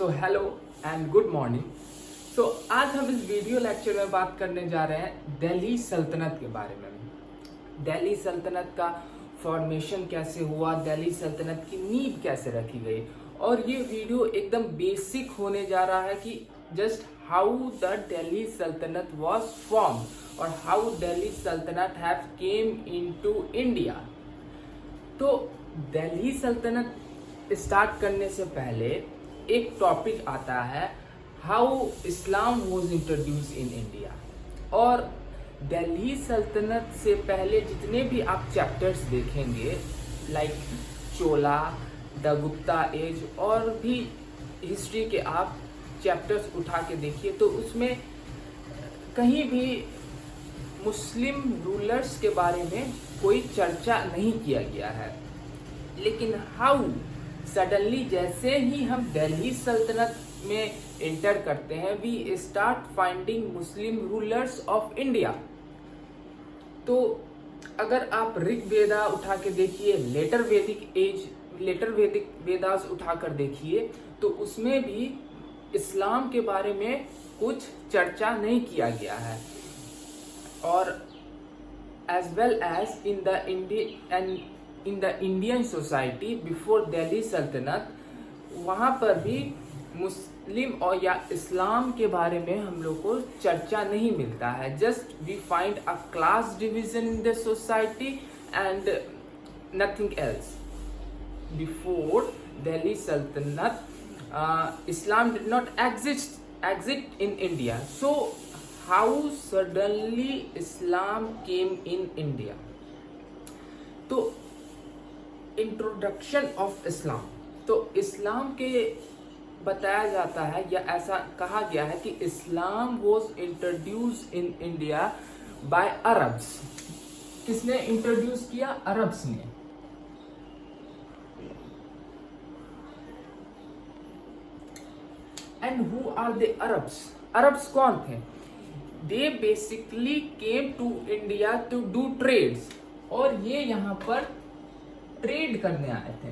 So hello and good morning. So आज हम इस वीडियो लेक्चर में बात करने जा रहे हैं दिल्ली सल्तनत के बारे में। दिल्ली सल्तनत का फॉर्मेशन कैसे हुआ, दिल्ली सल्तनत की नींव कैसे रखी गई, और ये वीडियो एकदम बेसिक होने जा रहा है कि जस्ट हाउ द दिल्ली सल्तनत वाज फॉर्म और हाउ दिल्ली सल्तनत हैव केम इनटू इंडिया। तो दिल्ली सल्तनत स्टार्ट करने से पहले एक टॉपिक आता है how Islam was introduced in India. और दिल्ली सल्तनत से पहले जितने भी आप चैप्टर्स देखेंगे like Chola, the Gupta age और भी हिस्ट्री के आप चैप्टर्स उठा के देखिए तो उसमें कहीं भी मुस्लिम रूलर्स के बारे में कोई चर्चा नहीं किया गया है। लेकिन हाउ सडनली जैसे ही हम दिल्ली सल्तनत में एंटर करते हैं we start finding Muslim rulers of India. तो अगर आप ऋग वेदा उठा के देखिए, लेटर वैदिक वेदास उठाकर देखिए तो उसमें भी इस्लाम के बारे में कुछ चर्चा नहीं किया गया है। और as well as in the Indian society before Delhi सल्तनत, वहाँ पर भी मुस्लिम और या इस्लाम के बारे में हम लोग को चर्चा नहीं मिलता है। Just we find a class division in the society and nothing else. Before Delhi Sultanate Islam did not exist in India. So how suddenly Islam came in India? तो इंट्रोडक्शन ऑफ इस्लाम, तो इस्लाम के बताया जाता है या ऐसा कहा गया है कि Islam was introduced in India by Arabs. किसने इंट्रोड्यूस किया? अरब्स ने। And who are the Arabs? Arabs कौन थे? They basically came to India to do trades, और ये यहाँ पर ट्रेड करने आए थे।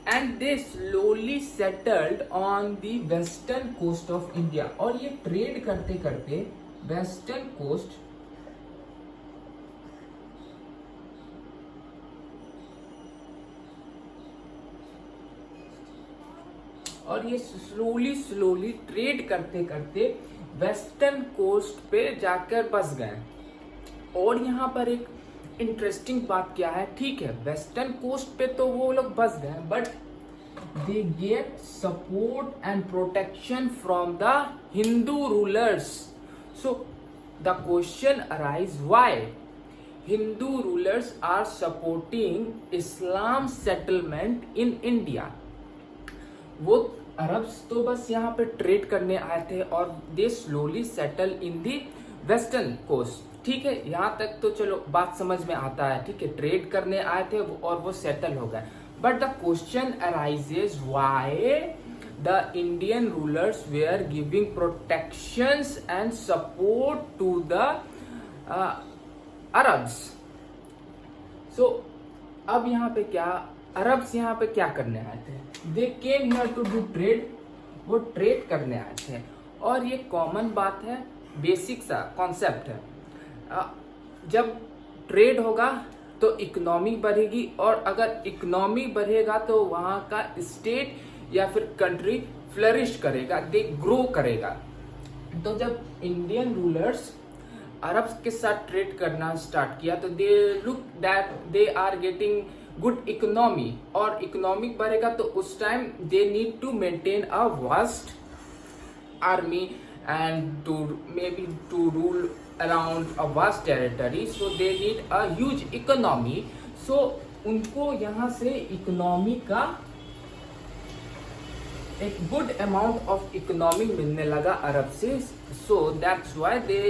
And they slowly settled on the western coast of India, और ये ट्रेड करते करते वेस्टर्न कोस्ट और ये स्लोली ट्रेड करते करते वेस्टर्न कोस्ट पे जाकर बस गए। और यहाँ पर एक इंटरेस्टिंग बात क्या है, ठीक है वेस्टर्न कोस्ट पे तो वो लोग बस गए but they get support and protection from the Hindu rulers. So the question arise why Hindu rulers are supporting Islam settlement in India. वो अरब्स तो बस यहाँ पे ट्रेड करने आए थे और they slowly settle in the western coast. ठीक है, यहाँ तक तो चलो बात समझ में आता है। ठीक है, ट्रेड करने आए थे और वो सेटल हो गए। But the question arises why the Indian rulers were giving protections and support to the Arabs. So अब यहाँ पे क्या, अरब्स यहाँ पे क्या करने आए थे? They came here to do trade, वो ट्रेड करने आए थे। और ये कॉमन बात है, बेसिक सा कॉन्सेप्ट है। जब ट्रेड होगा तो इकोनॉमी बढ़ेगी, और अगर इकोनॉमी बढ़ेगा तो वहाँ का स्टेट या फिर कंट्री फ्लरिश करेगा, दे ग्रो करेगा। तो जब इंडियन रूलर्स अरब्स के साथ ट्रेड करना स्टार्ट किया तो they look that they are getting good economy, और इकोनॉमिक बढ़ेगा तो उस time they need to maintain a vast army and to may be to rule around a vast territory. So they need a huge economy. So उनको यहाँ से economy का एक good amount of economy मिलने लगा अरब से। So that's why they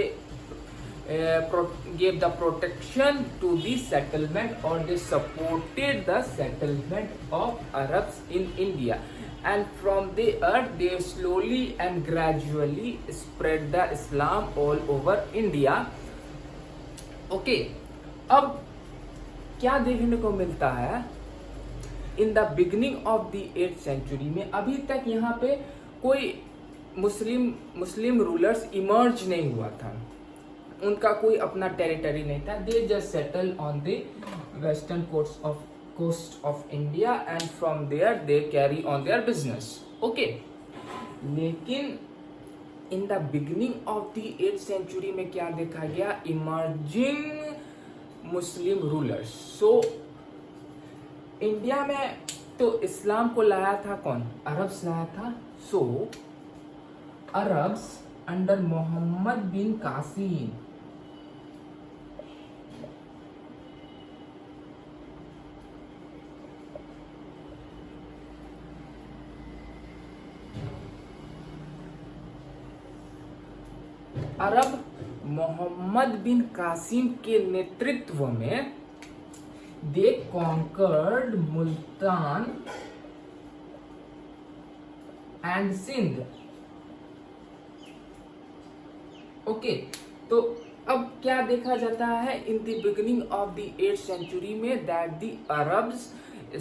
gave the protection to the settlement, or they supported the settlement of Arabs in India, and from there they slowly and gradually spread the Islam all over India. Okay, अब क्या देखने को मिलता है, in the beginning of the 8th century में अभी तक यहाँ पे कोई मुस्लिम रूलर्स इमर्ज नहीं हुआ था, उनका कोई अपना टेरिटरी नहीं था. They just settle on the western coast of India and from there they carry on their business. Okay, लेकिन in the beginning of the 8th century में क्या देखा गया, emerging Muslim rulers. So India में तो इस्लाम को लाया था कौन, अरब्स लाया था. So Arabs under Muhammad bin Qasim Muhammad bin Qasim के नेतृत्व में they conquered Multan and Sindh. Okay, तो अब क्या देखा जाता है in the beginning of the 8th century में, that the Arabs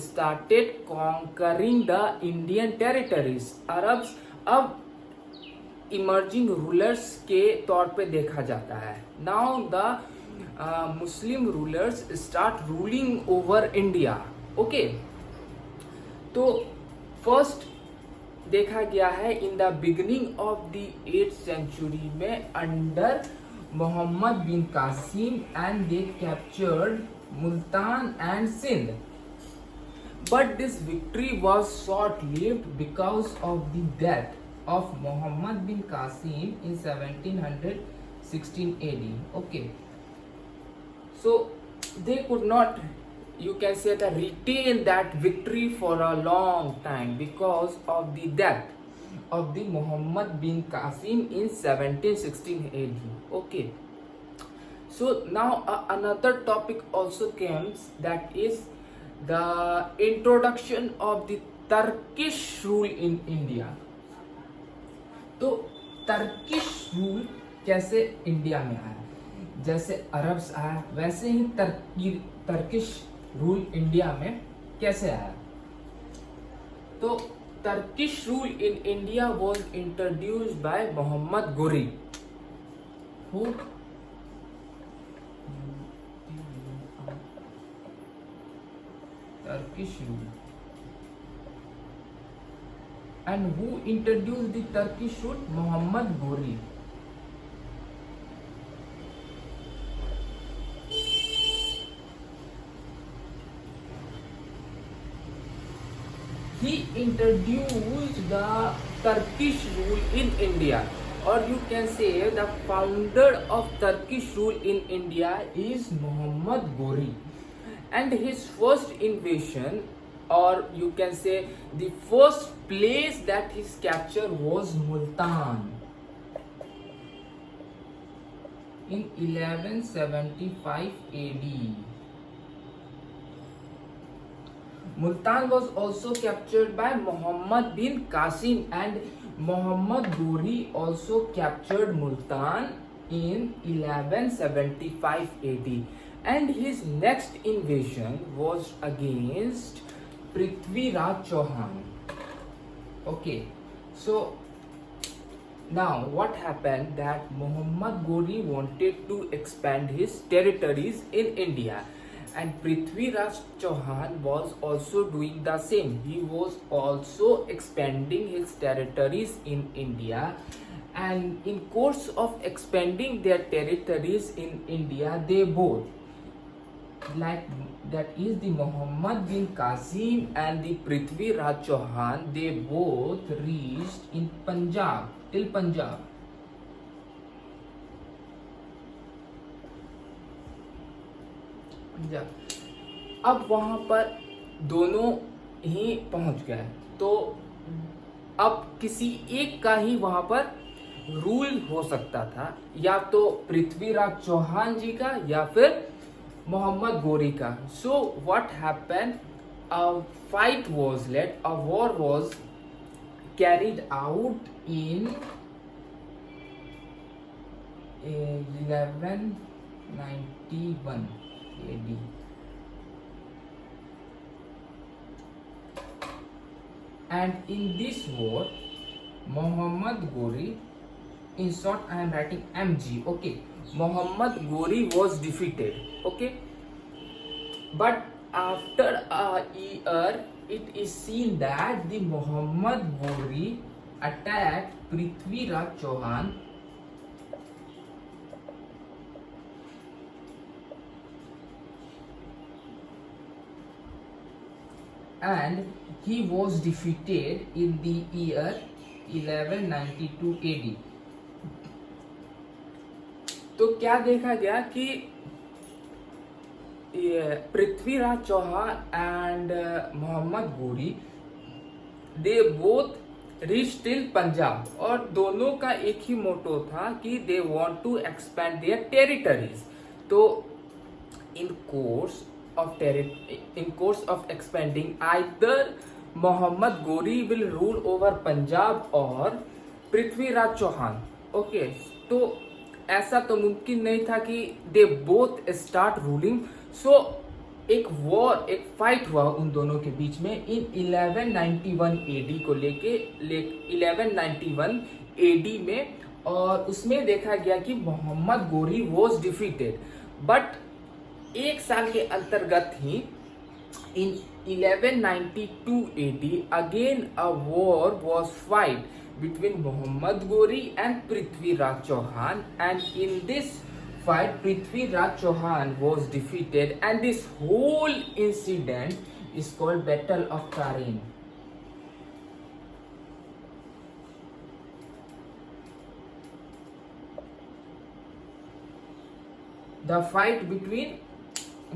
started conquering the Indian territories. Arabs अब इमर्जिंग रूलर्स के तौर पे देखा जाता है. Now the Muslim rulers start ruling over India. Okay, तो फर्स्ट देखा गया है in the beginning of the 8th century में under Muhammad bin Qasim and they captured Multan and Sindh. But this victory was short lived because of the death of Muhammad bin Qasim in 1716 AD. Okay, so they could not, you can say that, retain that victory for a long time because of the death of the Muhammad bin Qasim in 1716 AD. Okay, so now another topic also comes, that is the introduction of the Turkish rule in India. तो Turkish rule कैसे India में आया, जैसे Arabs आया वैसे ही Turkish rule India में कैसे आया. तो Turkish rule in India was introduced by Muhammad Ghori, who Turkish rule and who introduced the Turkish rule, Muhammad Ghori. He introduced the Turkish rule in India, or you can say the founder of Turkish rule in India is Muhammad Ghori, and his first invasion, or you can say the first place that his capture was Multan in 1175 AD. Multan was also captured by Muhammad bin Qasim, and Muhammad Ghori also captured Multan in 1175 AD. And his next invasion was against Prithviraj Chauhan. Okay, so now what happened, that Muhammad Ghori wanted to expand his territories in India, and Prithviraj Chauhan was also doing the same. He was also expanding his territories in India, and in course of expanding their territories in India, they both, like that is the Muhammad bin Qasim and the Prithviraj Chauhan, they both reached in Punjab, till Punjab. अब वहां पर दोनों ही पहुंच गए, तो अब किसी एक का ही वहां पर रूल हो सकता था, या तो पृथ्वीराज चौहान जी का या फिर मोहम्मद गोरी का. So what happened, a fight was led, a war was carried out in 1191 AD. and in this war Muhammad Ghori, in short I am writing MG, okay, Muhammad Ghori was defeated, okay. But after a year it is seen that the Muhammad Ghori attacked Prithviraj Chauhan and he was defeated in the year 1192 AD. तो क्या देखा गया कि Prithviraj Chauhan and Mohammad Ghori they both reach till Punjab, और दोनों का एक ही मोटो था कि they want to expand their territories. तो in course of expanding, either Muhammad Ghori will rule over Punjab or Prithviraj Chauhan. Okay, तो ऐसा तो मुमकिन नहीं था कि they both start ruling. So एक वॉर, एक फाइट हुआ उन दोनों के बीच में इन 1191 एडी को लेके 1191 एडी में, और उसमें देखा गया कि Mohammad Ghori was defeated. But एक साल के अंतर्गत ही इन 1192 AD again a war was fight between Muhammad Ghori and Prithviraj Chauhan, and in this fight Prithviraj Chauhan was defeated, and this whole incident is called Battle of Tarin. The fight between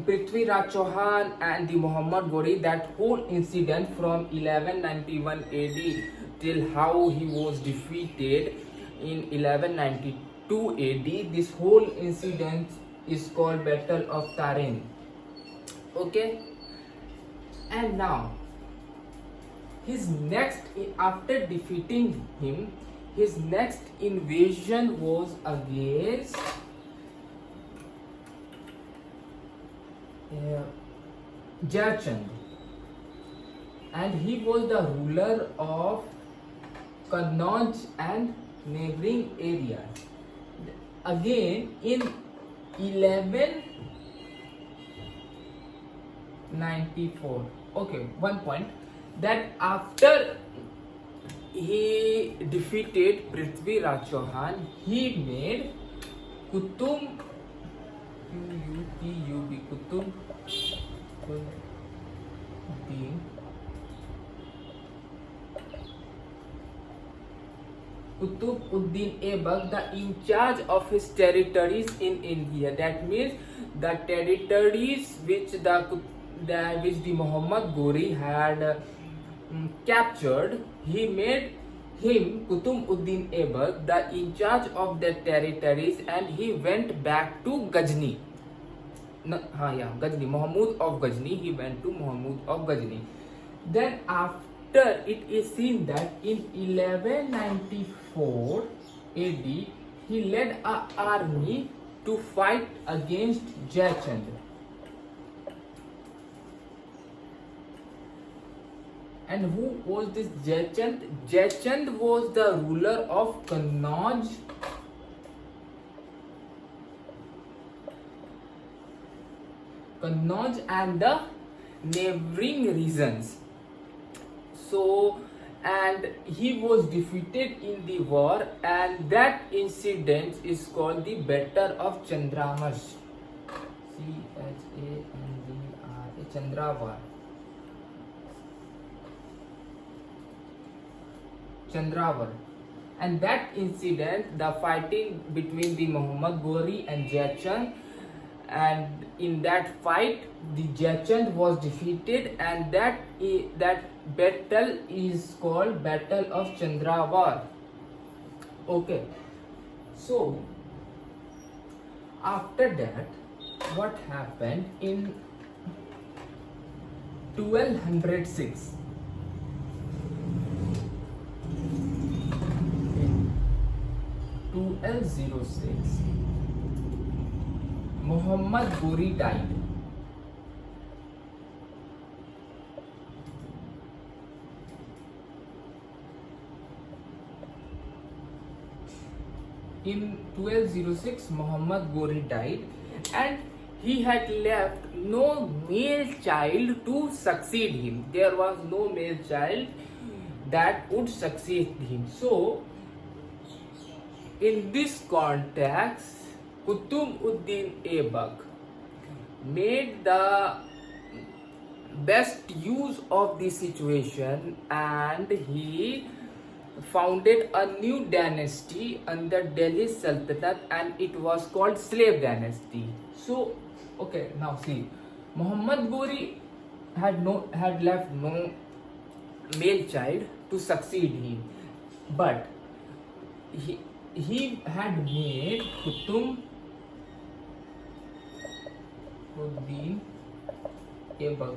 Prithviraj Chauhan and the Muhammad Ghori, that whole incident from 1191 AD till how he was defeated in 1192 AD, this whole incident is called Battle of Tarin. Okay, and now his next, after defeating him, his next invasion was against Jayachand, and he was the ruler of Kannauj and neighboring areas. Again in 1194. Okay, one point, that after he defeated Prithviraj Chauhan, he made Qutub Qutb-ud-Din Aibak the in charge of his territories in India. That means the territories which the Muhammad Ghori had captured, he made him, Qutb-ud-Din Aibak, the in charge of the territories, and he went back to Ghazni. Ghazni, Mahmud of Ghazni. He went to Mahmud of Ghazni. Then after, it is seen that in 1194 AD, he led an army to fight against Jayachand. And who was this Jayachand? Jayachand was the ruler of Kannauj and the neighboring regions. So, and he was defeated in the war, and that incident is called the Battle of Chandravar. Chandrawar. Chandravar. And that incident, the fighting between the Muhammad Ghori and Jayachand, and in that fight the Jayachand was defeated, and that battle is called Battle of Chandravar. Okay, so after that, what happened in 1206? In 1206, Muhammad Ghori died. in 1206 Muhammad Ghori died, and he had left no male child to succeed him. There was no male child that would succeed him. So in this context, Qutb-ud-Din Aibak made the best use of the situation, and he founded a new dynasty under Delhi Sultanate, and it was called Slave Dynasty. So, okay, now see, Muhammad Ghori had left no male child to succeed him, but he had made Qutb-ud-Din Aibak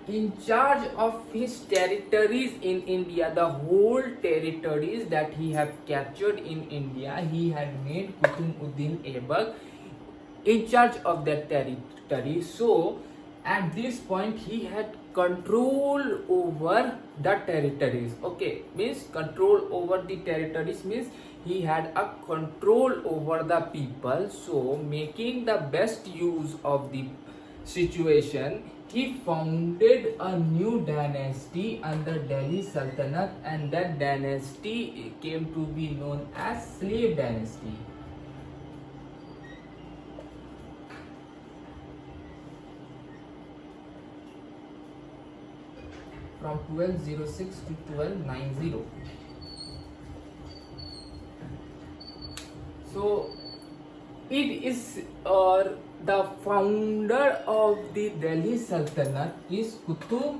in charge of his territories in India. The whole territories that he had captured in India, he had made Qutb-ud-Din Aibak in charge of that territory. So at this point he had control over the territories. Okay, means control over the territories means he had a control over the people. So making the best use of the situation, he founded a new dynasty under Delhi Sultanate, and that dynasty came to be known as Slave Dynasty. From 1206 to 1290. So it is the founder of the Delhi Sultanate is Qutb-ud-Din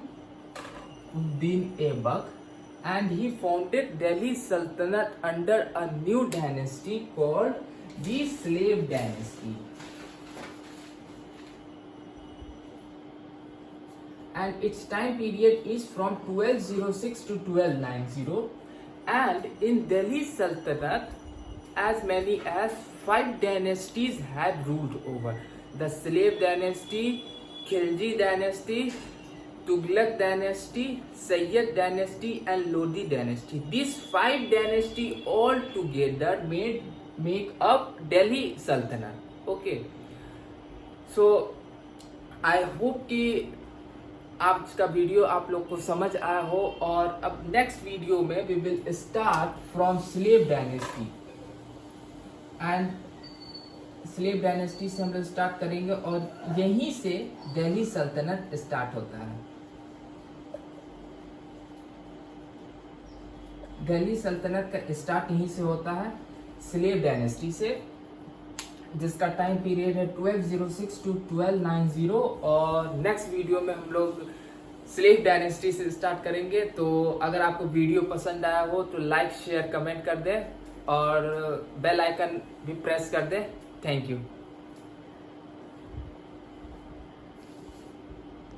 Aibak, and he founded Delhi Sultanate under a new dynasty called the Slave Dynasty. And its time period is from 1206 to 1290, and in Delhi Sultanate as many as 5 dynasties had ruled over: the Slave Dynasty, Khilji Dynasty, Tughlaq Dynasty, Sayyid Dynasty, and Lodi Dynasty. These 5 dynasties all together make up Delhi Sultanate. Okay, so I hope कि आज का video आप लोग को समझ आया हो, और अब नेक्स्ट वीडियो में we will start from slave dynasty, and slave dynasty से हम लोग स्टार्ट करेंगे, और यहीं से दिल्ली सल्तनत स्टार्ट होता है। दिल्ली सल्तनत का स्टार्ट यहीं से होता है, स्लेव डायनेस्टी से, जिसका टाइम पीरियड है 1206 टू 1290, और नेक्स्ट वीडियो में हम लोग स्लेव डायनेस्टी से स्टार्ट करेंगे। तो अगर आपको वीडियो पसंद आया हो तो लाइक शेयर कमेंट कर दें, और बेल आइकन भी प्रेस कर दें। Thank you.